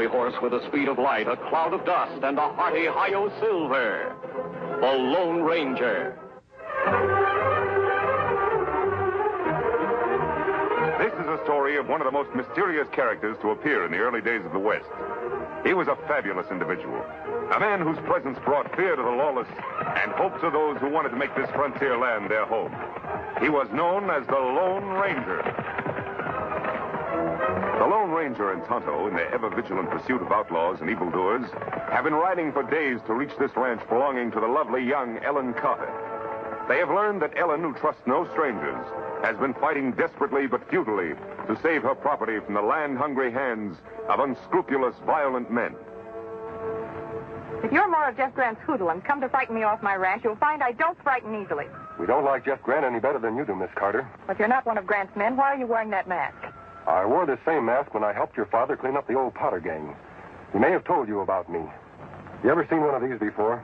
fiery horse with the speed of light, a cloud of dust, and a hearty hi-yo silver. The Lone Ranger. This is a story of one of the most mysterious characters to appear in the early days of the West. He was a fabulous individual, a man whose presence brought fear to the lawless and hope to those who wanted to make this frontier land their home. He was known as the Lone Ranger. The Lone Ranger and Tonto, in their ever-vigilant pursuit of outlaws and evildoers, have been riding for days to reach this ranch belonging to the lovely young Ellen Carter. They have learned that Ellen, who trusts no strangers, has been fighting desperately but futilely to save her property from the land-hungry hands of unscrupulous, violent men. If you're more of Jeff Grant's hoodlum and come to frighten me off my ranch, you'll find I don't frighten easily. We don't like Jeff Grant any better than you do, Miss Carter. But you're not one of Grant's men. Why are you wearing that mask? I wore this same mask when I helped your father clean up the old Potter gang. He may have told you about me. You ever seen one of these before?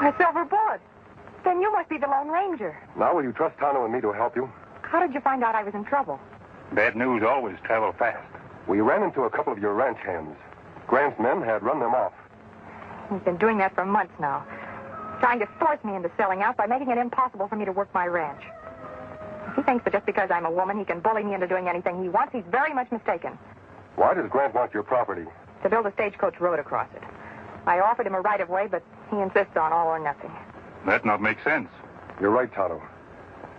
A silver bullet. Then you must be the Lone Ranger. Now will you trust Tonto and me to help you? How did you find out I was in trouble? Bad news always travel fast. We ran into a couple of your ranch hands. Grant's men had run them off. He's been doing that for months now. Trying to force me into selling out by making it impossible for me to work my ranch. If he thinks that just because I'm a woman he can bully me into doing anything he wants, he's very much mistaken. Why does Grant want your property? To build a stagecoach road across it. I offered him a right-of-way, but he insists on all or nothing. That not make sense. You're right, Tonto.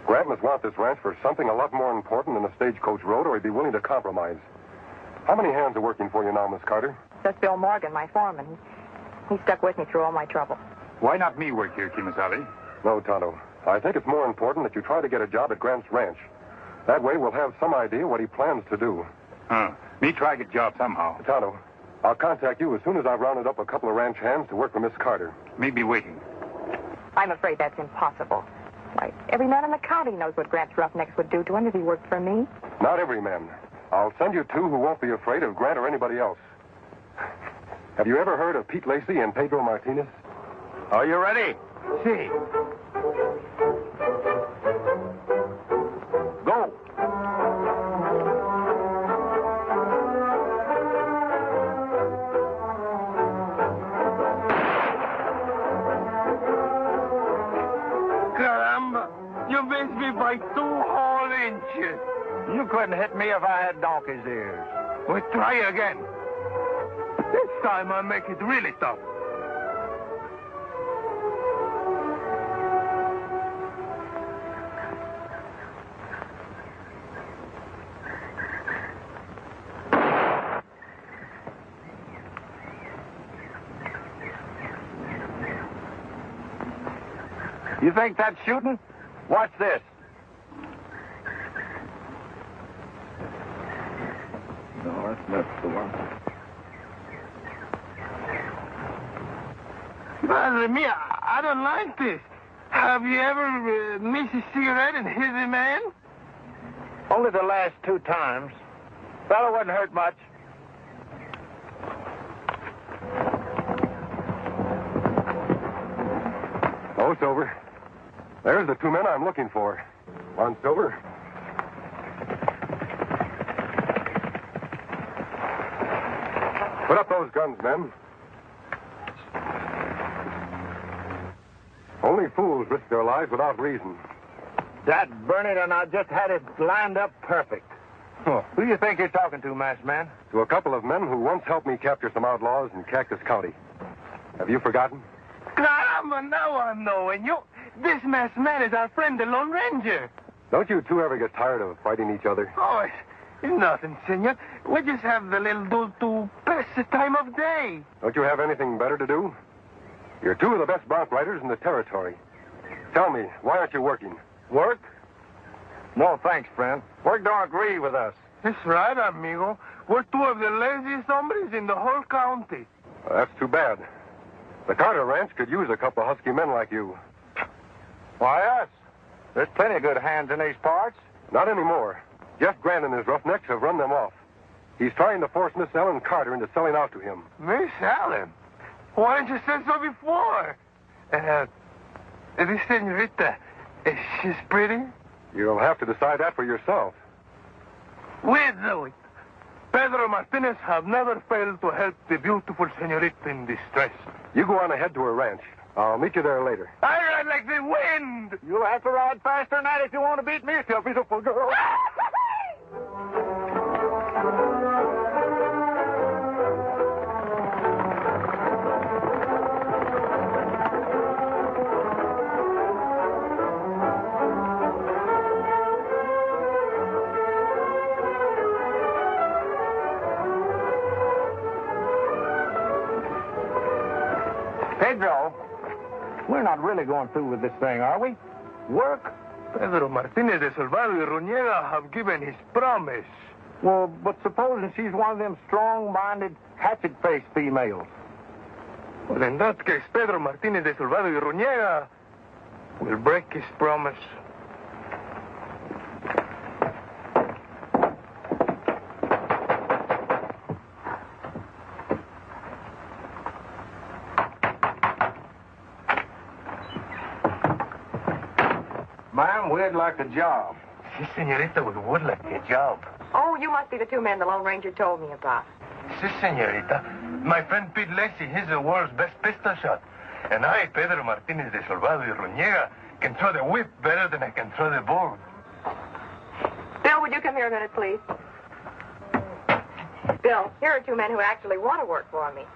Grant must want this ranch for something a lot more important than a stagecoach road, or he'd be willing to compromise. How many hands are working for you now, Miss Carter? Just Bill Morgan, my foreman. He stuck with me through all my trouble. Why not me work here, Kimasabi? No, Tonto. I think it's more important that you try to get a job at Grant's ranch. That way we'll have some idea what he plans to do. Me try get job somehow. Tonto, I'll contact you as soon as I've rounded up a couple of ranch hands to work for Miss Carter. Me be waiting. I'm afraid that's impossible. Why, every man in the county knows what Grant's roughnecks would do to him if he worked for me. Not every man. I'll send you two who won't be afraid of Grant or anybody else. Have you ever heard of Pete Lacey and Pedro Martinez? Are you ready? Si. Go. Caramba, you missed me by 2 whole inches. You couldn't hit me if I had donkey's ears. We'll try again. This time I'll make it really tough. You think that's shooting? Watch this. No, that's the one. Madre mia, I don't like this. Have you ever missed a cigarette and hit a man? Only the last 2 times. Fellow wasn't hurt much. Oh, Silver. There's the 2 men I'm looking for. On, Silver. Put up those guns, men. Only fools risk their lives without reason. That burning, and I just had it lined up perfect. Oh. Who do you think you're talking to, masked man? To a couple of men who once helped me capture some outlaws in Cactus County. Have you forgotten? Caramba, now I'm knowing you. This masked man is our friend, the Lone Ranger. Don't you two ever get tired of fighting each other? Oh, it's nothing, senor. We just have the little do to pass the time of day. Don't you have anything better to do? You're 2 of the best bronc riders in the territory. Tell me, why aren't you working? Work? No, thanks, friend. Work don't agree with us. That's right, amigo. We're 2 of the laziest hombres in the whole county. Well, that's too bad. The Carter Ranch could use a couple of husky men like you. Why us? There's plenty of good hands in these parts. Not anymore. Jeff Grant and his roughnecks have run them off. He's trying to force Miss Ellen Carter into selling out to him. Miss Ellen? Why didn't you say so before? This senorita, she's pretty? You'll have to decide that for yourself. Wait, Zoe. Pedro Martinez have never failed to help the beautiful senorita in distress. You go on ahead to her ranch. I'll meet you there later. I ride like the wind. You'll have to ride faster than that if you want to beat me, you beautiful girl. Pedro, we're not really going through with this thing, are we? Work? Pedro Martinez de Salvador y Ruñega have given his promise. Well, but supposing she's one of them strong-minded, hatchet-faced females. Well, in that case, Pedro Martinez de Salvador y Ruñega will break his promise. Ma'am, we'd like a job. Si, senorita, we would like a job. Oh, you must be the two men the Lone Ranger told me about. Si, senorita. My friend Pete Lacey, he's the world's best pistol shot. And I, Pedro Martinez de Salvador y Ruñega, can throw the whip better than I can throw the bow. Bill, would you come here a minute, please? Bill, here are two men who actually want to work for me.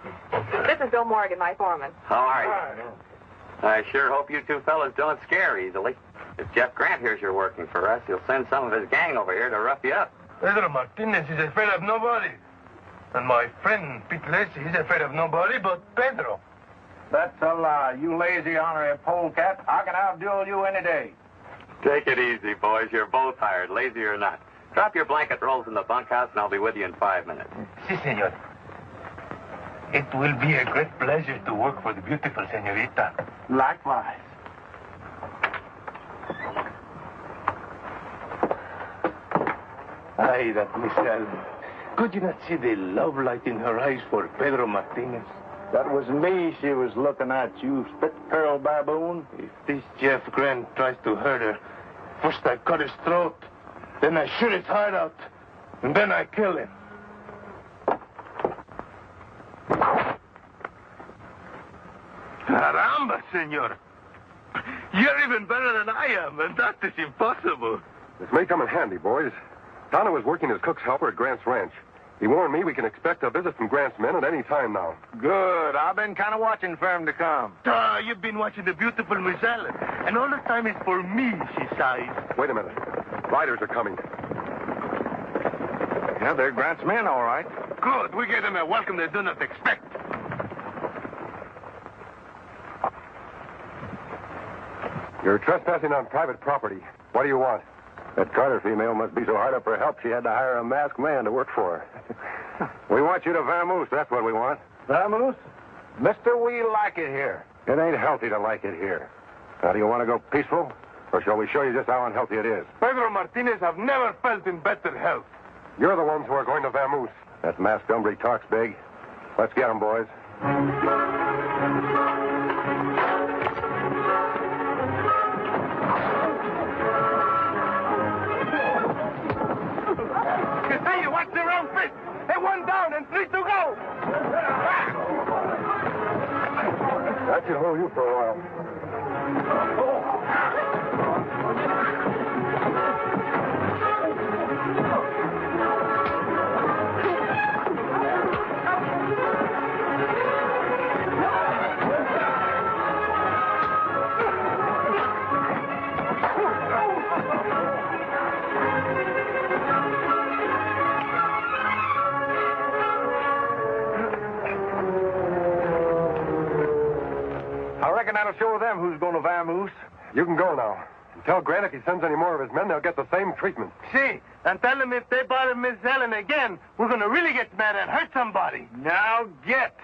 This is Bill Morgan, my foreman. How are you? I sure hope you two fellas don't scare easily. If Jeff Grant hears you're working for us, he'll send some of his gang over here to rough you up. Pedro Martinez is afraid of nobody. And my friend Pete Lacey, he's afraid of nobody but Pedro. That's a lie, you lazy honorary polecat. I can outduel you any day. Take it easy, boys. You're both hired, lazy or not. Drop your blanket rolls in the bunkhouse, and I'll be with you in 5 minutes. Si, senor. It will be a great pleasure to work for the beautiful senorita. Likewise. Ay, that Miss Allen. Could you not see the love light in her eyes for Pedro Martinez? That was me she was looking at, you spit-curl baboon. If this Jeff Grant tries to hurt her, first I cut his throat, then I shoot his heart out, and then I kill him. Caramba, senor. You're even better than I am, and that is impossible. This may come in handy, boys. Tonto is working as cook's helper at Grant's ranch. He warned me we can expect a visit from Grant's men at any time now. Good. I've been kind of watching for him to come. You've been watching the beautiful Miss Allen, and all the time it's for me, she sighs. Wait a minute. Riders are coming. Yeah, they're Grant's men, all right. Good. We gave them a welcome they do not expect. You're trespassing on private property. What do you want? That Carter female must be so hard up for help she had to hire a masked man to work for her. We want you to vamoose, that's what we want. Vamoose? Mister, we like it here. It ain't healthy to like it here. Now, do you want to go peaceful, or shall we show you just how unhealthy it is? Pedro Martinez have never felt in better health. You're the ones who are going to vamoose. That masked hombre talks big. Let's get him, boys. Hey, watch the wrong fist. Hey, one down and 3 to go. That should hold you for a while. I reckon that'll show them who's going to vamoose. You can go now. And tell Grant if he sends any more of his men, they'll get the same treatment. See, and tell them if they bother Miss Ellen again, we're going to really get mad and hurt somebody. Now get.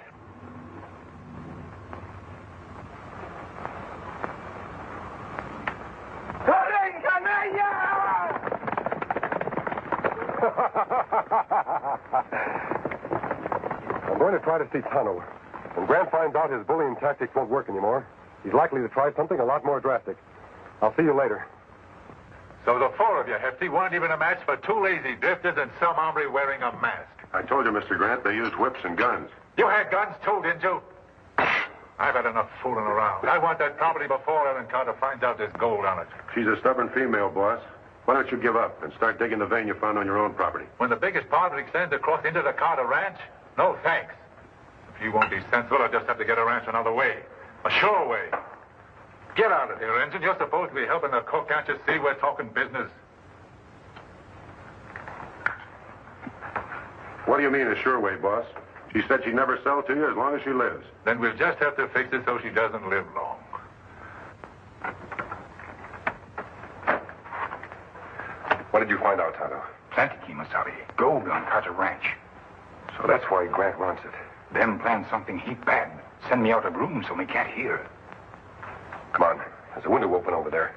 I'm going to try to see Tonto. When Grant finds out his bullying tactics won't work anymore, he's likely to try something a lot more drastic. I'll see you later. So the four of you, Hefty, weren't even a match for two lazy drifters and some hombre wearing a mask. I told you, Mr. Grant, they used whips and guns. You had guns too, didn't you? I've had enough fooling around. I want that property before Ellen Carter finds out there's gold on it. She's a stubborn female, boss. Why don't you give up and start digging the vein you found on your own property? When the biggest part of it extends across into the Carter Ranch? No, thanks. If you won't be sensible, I'll just have to get a ranch another way. A sure way. Get out of here, Engine. You're supposed to be helping the cook. Can't you see we're talking business? What do you mean, a sure way, boss? She said she'd never sell to you as long as she lives. Then we'll just have to fix it so she doesn't live long. What did you find out, Tonto? Plenty, Kemosabe. Gold on Carter Ranch. So that's why Grant wants it. Them plan something heap bad. Send me out of room so me can't hear. Come on. There's a window open over there.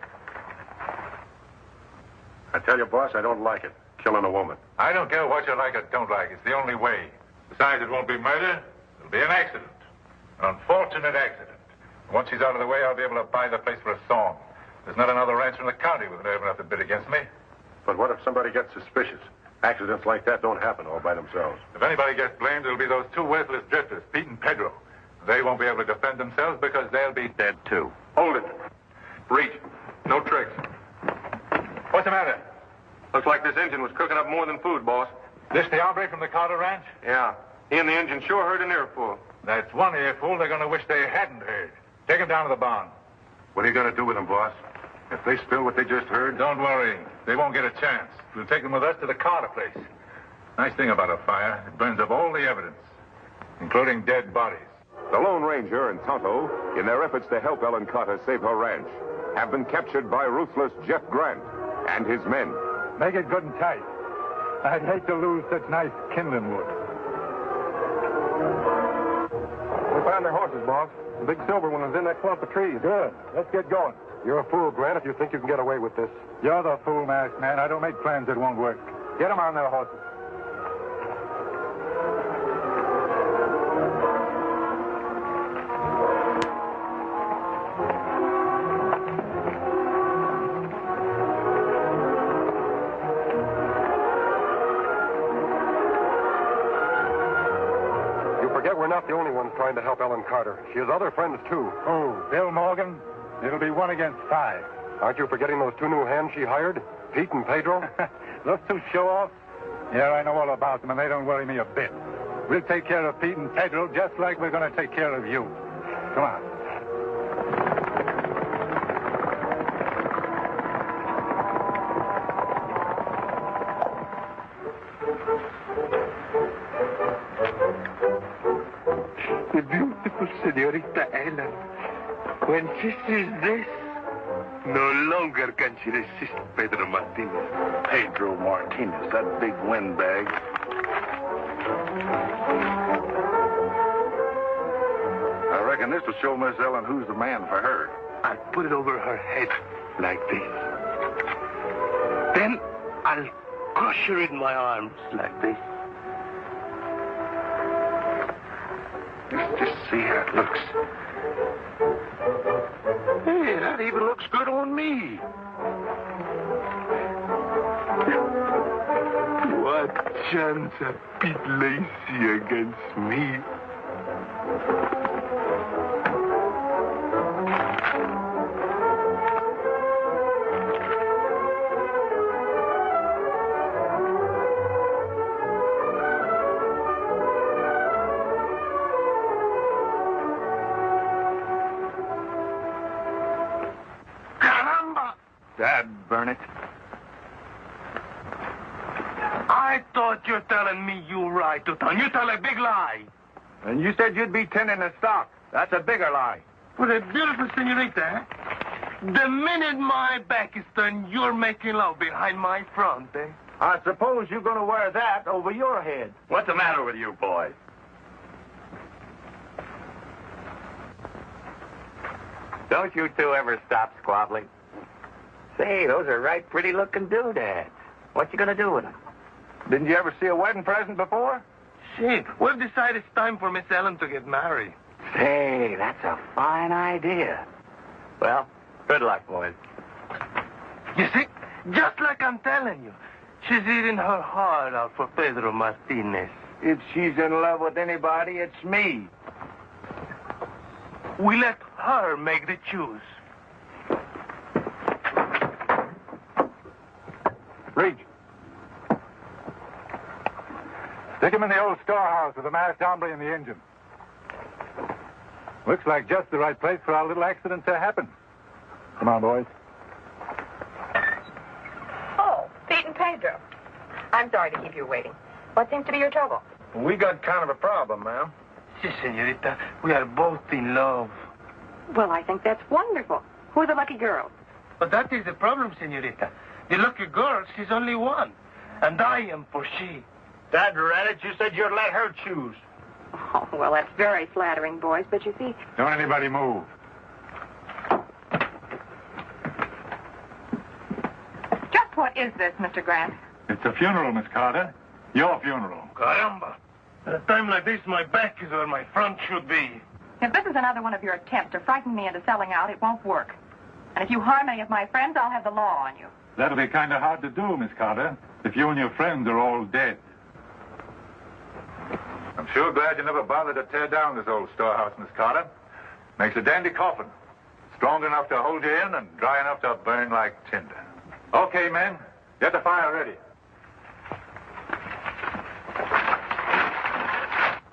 I tell you, boss, I don't like it. Killing a woman. I don't care what you like or don't like. It's the only way. Besides, it won't be murder. It'll be an accident. An unfortunate accident. Once she's out of the way, I'll be able to buy the place for a song. There's not another rancher in the county with nerve enough to bid against me. But what if somebody gets suspicious? Accidents like that don't happen all by themselves. If anybody gets blamed, it'll be those two worthless drifters, Pete and Pedro. They won't be able to defend themselves because they'll be dead, too. Hold it. Reach. No tricks. What's the matter? Looks like this engine was cooking up more than food, boss. This the hombre from the Carter Ranch? Yeah. He and the engine sure heard an earful. That's one earful they're going to wish they hadn't heard. Take him down to the barn. What are you going to do with them, boss? If they spill what they just heard... Don't worry. They won't get a chance. We'll take them with us to the Carter place. Nice thing about a fire, it burns up all the evidence, including dead bodies. The Lone Ranger and Tonto, in their efforts to help Ellen Carter save her ranch, have been captured by ruthless Jeff Grant and his men. Make it good and tight. I'd hate to lose such nice kindling wood. We found their horses, boss. The big silver one was in that clump of trees. Good. Let's get going. You're a fool, Grant, if you think you can get away with this. You're the fool, masked man. I don't make plans that won't work. Get them on their horses. We're not the only ones trying to help Ellen Carter. She has other friends, too. Oh, Bill Morgan? It'll be 1 against 5. Aren't you forgetting those two new hands she hired? Pete and Pedro? Those two show-offs? Yeah, I know all about them, and they don't worry me a bit. We'll take care of Pete and Pedro just like we're going to take care of you. Come on. The beautiful Senorita Ellen, when she sees this, no longer can she resist Pedro Martinez. Pedro Martinez, that big windbag. I reckon this will show Miss Ellen who's the man for her. I'll put it over her head like this. Then I'll crush her in my arms like this. Let's just see how it looks. Hey, that even looks good on me. What chance of Pete Lacey against me? Dad, burn it. I thought you're telling me you lied to town. You tell a big lie. And you said you'd be tending the stock. That's a bigger lie. For the beautiful senorita, eh? The minute my back is turned, you're making love behind my front, eh? I suppose you're going to wear that over your head. What's the matter with you, boys? Don't you two ever stop squabbling? Say, those are right pretty-looking doodads. What you gonna do with them? Didn't you ever see a wedding present before? Shit, we've decided it's time for Miss Ellen to get married. Say, that's a fine idea. Well, good luck, boys. You see, Just like I'm telling you. She's eating her heart out for Pedro Martinez. If she's in love with anybody, it's me. We let her make the choose. Reach. Stick him in the old storehouse with the masked hombre and the engine. Looks like just the right place for our little accident to happen. Come on, boys. Oh, Pete and Pedro. I'm sorry to keep you waiting. What seems to be your trouble? We got kind of a problem, ma'am. Si, senorita. We are both in love. Well, I think that's wonderful. Who are the lucky girls? But that is the problem, senorita. The lucky girl, she's only one. And I am for she. Dad Reddit, you said you'd let her choose. Oh, well, that's very flattering, boys. But you see... Don't anybody move. Just what is this, Mr. Grant? It's a funeral, Miss Carter. Your funeral. Caramba. At a time like this, my back is where my front should be. If this is another one of your attempts to frighten me into selling out, it won't work. And if you harm any of my friends, I'll have the law on you. That'll be kind of hard to do, Miss Carter, if you and your friends are all dead. I'm sure glad you never bothered to tear down this old storehouse, Miss Carter. Makes a dandy coffin. Strong enough to hold you in and dry enough to burn like tinder. Okay, men. Get the fire ready.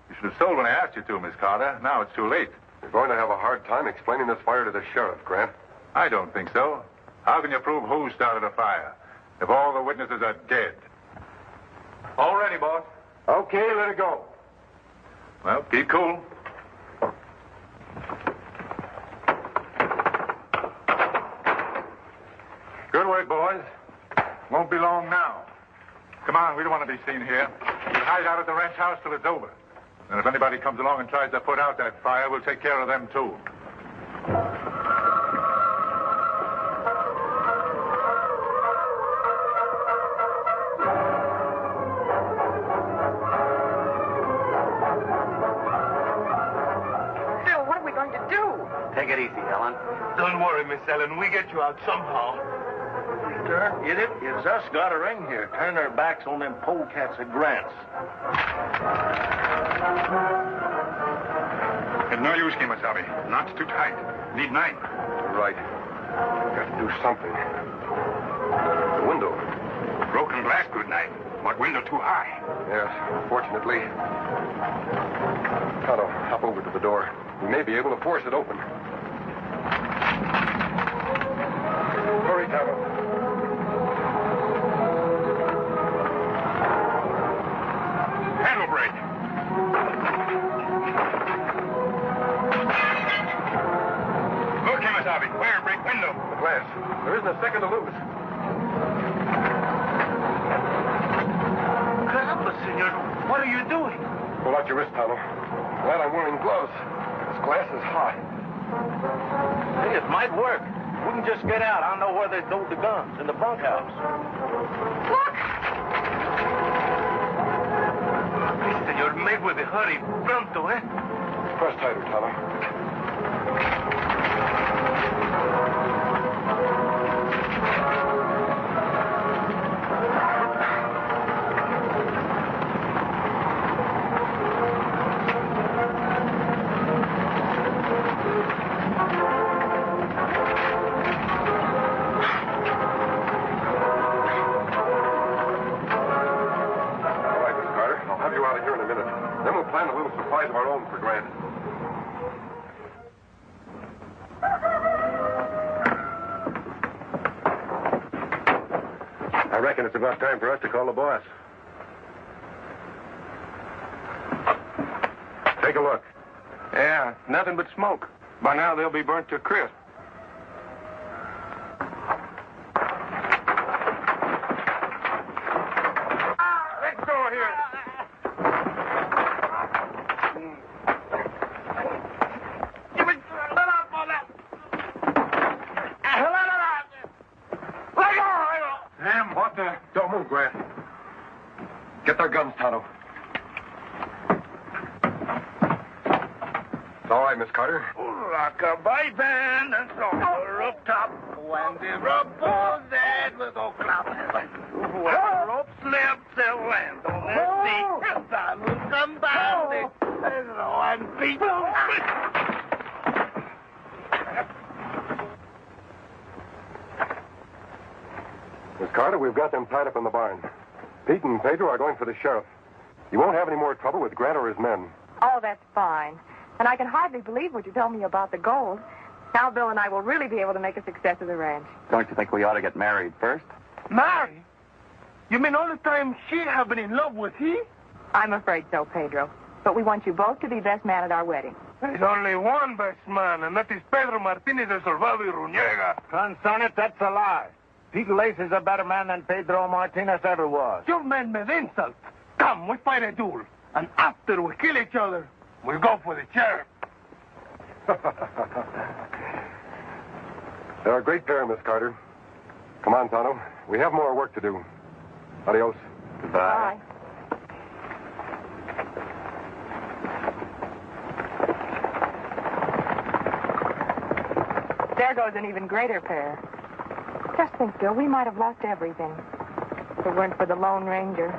You should have sold when I asked you to, Miss Carter. Now it's too late. You're going to have a hard time explaining this fire to the sheriff, Grant. I don't think so. How can you prove who started a fire if all the witnesses are dead? All ready, boss. Okay, let it go. Well, keep cool. Good work, boys. Won't be long now. Come on, we don't want to be seen here. We'll hide out at the ranch house till it's over. And if anybody comes along and tries to put out that fire, we'll take care of them, too. Phil, what are we going to do? Take it easy, Helen. Don't worry, Miss Ellen. We get you out somehow. Darn idiot, it's us got her in here. Turn their backs on them polecats at Grant's. It's no use, Kimasabi. Knots too tight. Need 9. Right. Got to do something. The window. Broken glass, good night. But window too high. Yes, fortunately. Tonto, hop over to the door. We may be able to force it open. Hurry, Tonto. Handle brake. Look, Kimasabi. Where? Break window. The glass. There isn't a second to lose. Caramba, senor. What are you doing? Pull out your wrist, Tonto. Glad I'm wearing gloves. This glass is hot. Hey, it might work. We can just get out. I know where they stowed the guns, in the bunkhouse. Look! Please, senor, make with a hurry. Pronto, eh? Press tighter, Tonto. Of our own for Grant. I reckon it's about time for us to call the boss. Take a look. Yeah, nothing but smoke. By now, they'll be burnt to a crisp. Let's go here. Don't move, Grant. Get their guns, Tonto. It's all right, Miss Carter. All rock-a-bye band and on the rooftop. When the rope pulls, that will go clap. When the rope slips, they'll land on their feet. And I will come bounding. And feet. Miss Carter, we've got them tied up in the barn. Pete and Pedro are going for the sheriff. You won't have any more trouble with Grant or his men. Oh, that's fine. And I can hardly believe what you told me about the gold. Now Bill and I will really be able to make a success of the ranch. Don't you think we ought to get married first? Marry? You mean all the time she have been in love with he? I'm afraid so, Pedro. But we want you both to be best man at our wedding. There's only one best man, and that is Pedro Martinez de Salvado y Ruñega. Concernet, that's a lie. Pete Lacey's a better man than Pedro Martinez ever was. You men me the insult. Come, we fight a duel. And after we kill each other, we'll go for the sheriff. They're a great pair, Miss Carter. Come on, Tonto. We have more work to do. Adios. Bye. There goes an even greater pair. Just think, Bill, we might have lost everything if it weren't for the Lone Ranger.